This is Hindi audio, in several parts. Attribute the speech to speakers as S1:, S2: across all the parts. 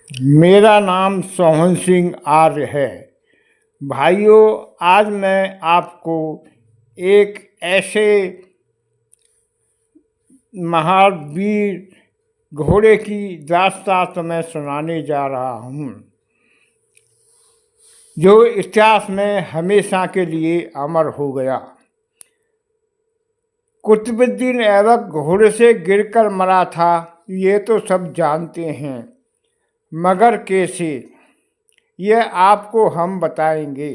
S1: मेरा नाम सोहन सिंह आर्य है। भाइयों, आज मैं आपको एक ऐसे महावीर घोड़े की दास्तान तुम्हें सुनाने जा रहा हूँ, जो इतिहास में हमेशा के लिए अमर हो गया। कुतुबुद्दीन ऐबक घोड़े से गिरकर मरा था, ये तो सब जानते हैं, मगर कैसे, यह आपको हम बताएंगे।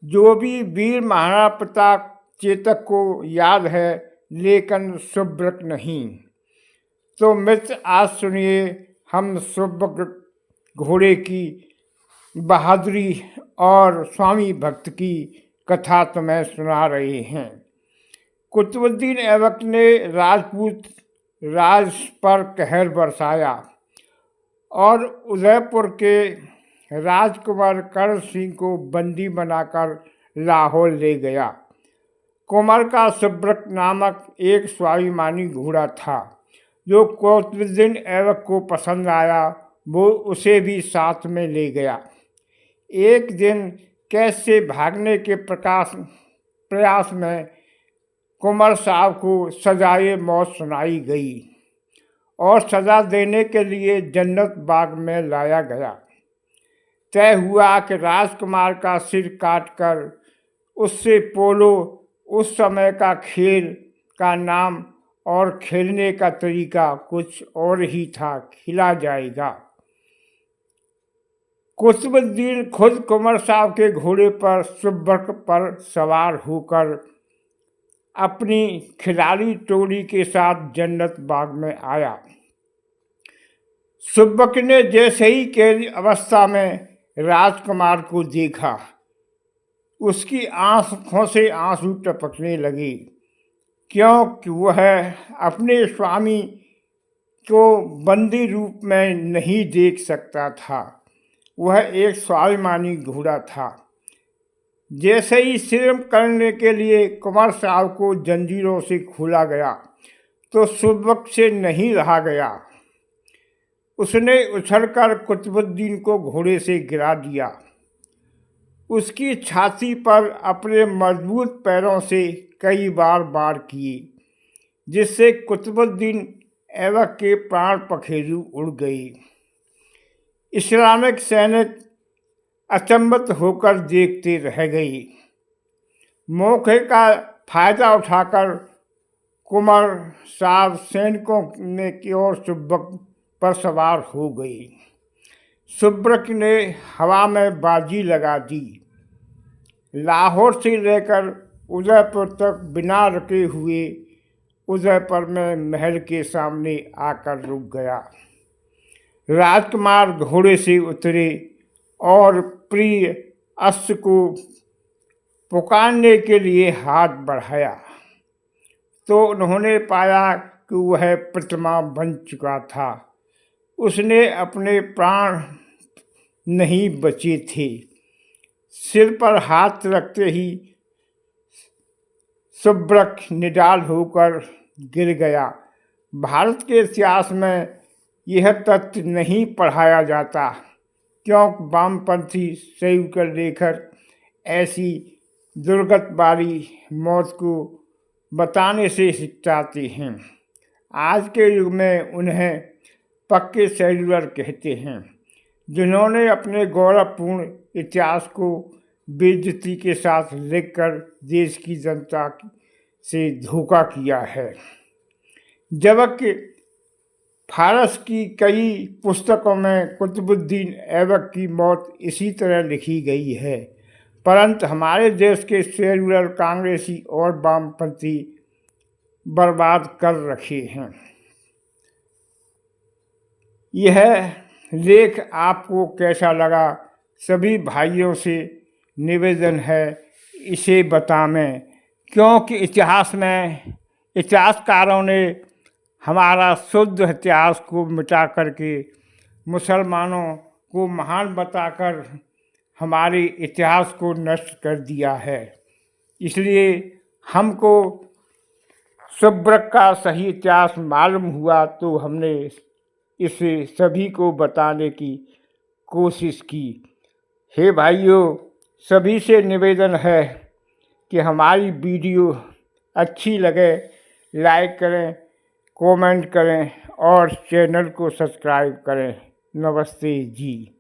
S1: जो भी वीर महाराणा प्रताप चेतक को याद है, लेकिन सुब्रत नहीं। तो मित्र, आज सुनिए, हम सुब्रत घोड़े की बहादुरी और स्वामी भक्त की कथा तुम्हें सुना रहे हैं। कुतुबुद्दीन ऐबक ने राजपूत राज पर कहर बरसाया और उदयपुर के राजकुमार कर्ण सिंह को बंदी बनाकर लाहौर ले गया। कुमार का सुब्रत नामक एक स्वाभिमानी घोड़ा था, जो कुतुबुद्दीन ऐबक को पसंद आया। वो उसे भी साथ में ले गया। एक दिन कैद से भागने के प्रयास में कुंवर साहब को सजाए मौत सुनाई गई और सजा देने के लिए जन्नत बाग में लाया गया। तय हुआ कि राजकुमार का सिर काटकर उससे पोलो, उस समय का खेल का नाम और खेलने का तरीका कुछ और ही था, खिला जाएगा। कुतुबुद्दीन खुद कुंवर साहब के घोड़े पर सुब्रत पर सवार होकर अपनी खिलाड़ी टोली के साथ जन्नत बाग में आया। सुब्रत ने जैसे ही कैद अवस्था में राजकुमार को देखा, उसकी आंखों से आंसू टपकने लगे, क्योंकि वह अपने स्वामी को बंदी रूप में नहीं देख सकता था। वह एक स्वाभिमानी घोड़ा था। जैसे ही सिर करने के लिए कुंवर साहब को जंजीरों से खोला गया, तो सुब्रत से नहीं रहा गया। उसने उछलकर कुतुबुद्दीन को घोड़े से गिरा दिया। उसकी छाती पर अपने मजबूत पैरों से कई बार वार किए, जिससे कुतुबुद्दीन ऐबक के प्राण पखेरु उड़ गए। इस्लामिक सैनिक अचंभित होकर देखते रह गए। मौके का फायदा उठाकर कुंवर साहब सैनिकों ने की ओर सुब्रत पर सवार हो गई। सुब्रत ने हवा में बाजी लगा दी। लाहौर से लेकर उदयपुर तक बिना रुके हुए उदयपुर में महल के सामने आकर रुक गया। राजकुमार घोड़े से उतरे और प्रिय अश्व को पुकारने के लिए हाथ बढ़ाया, तो उन्होंने पाया कि वह प्रतिमा बन चुका था। उसने अपने प्राण नहीं बचे थे। सिर पर हाथ रखते ही सुब्रत निडाल होकर गिर गया। भारत के इतिहास में यह तथ्य नहीं पढ़ाया जाता, क्योंकि वामपंथी सही कर लेकर ऐसी दुर्गत वाली मौत को बताने से हिचकिचाते हैं। आज के युग में उन्हें पक्के सेल्यूलर कहते हैं, जिन्होंने अपने गौरवपूर्ण इतिहास को बेइज्जती के साथ लिखकर देश की जनता से धोखा किया है। जबकि फारस की कई पुस्तकों में कुतुबुद्दीन ऐबक की मौत इसी तरह लिखी गई है, परंतु हमारे देश के सेल्यूलर कांग्रेसी और वामपंथी बर्बाद कर रखे हैं। यह लेख आपको कैसा लगा, सभी भाइयों से निवेदन है इसे बताएं, क्योंकि इतिहास में इतिहासकारों ने हमारा शुद्ध इतिहास को मिटा करके मुसलमानों को महान बताकर हमारे इतिहास को नष्ट कर दिया है। इसलिए हमको सुब्रत का सही इतिहास मालूम हुआ, तो हमने इसे सभी को बताने की कोशिश की। हे भाइयों, सभी से निवेदन है कि हमारी वीडियो अच्छी लगे लाइक करें, कमेंट करें और चैनल को सब्सक्राइब करें। नमस्ते जी।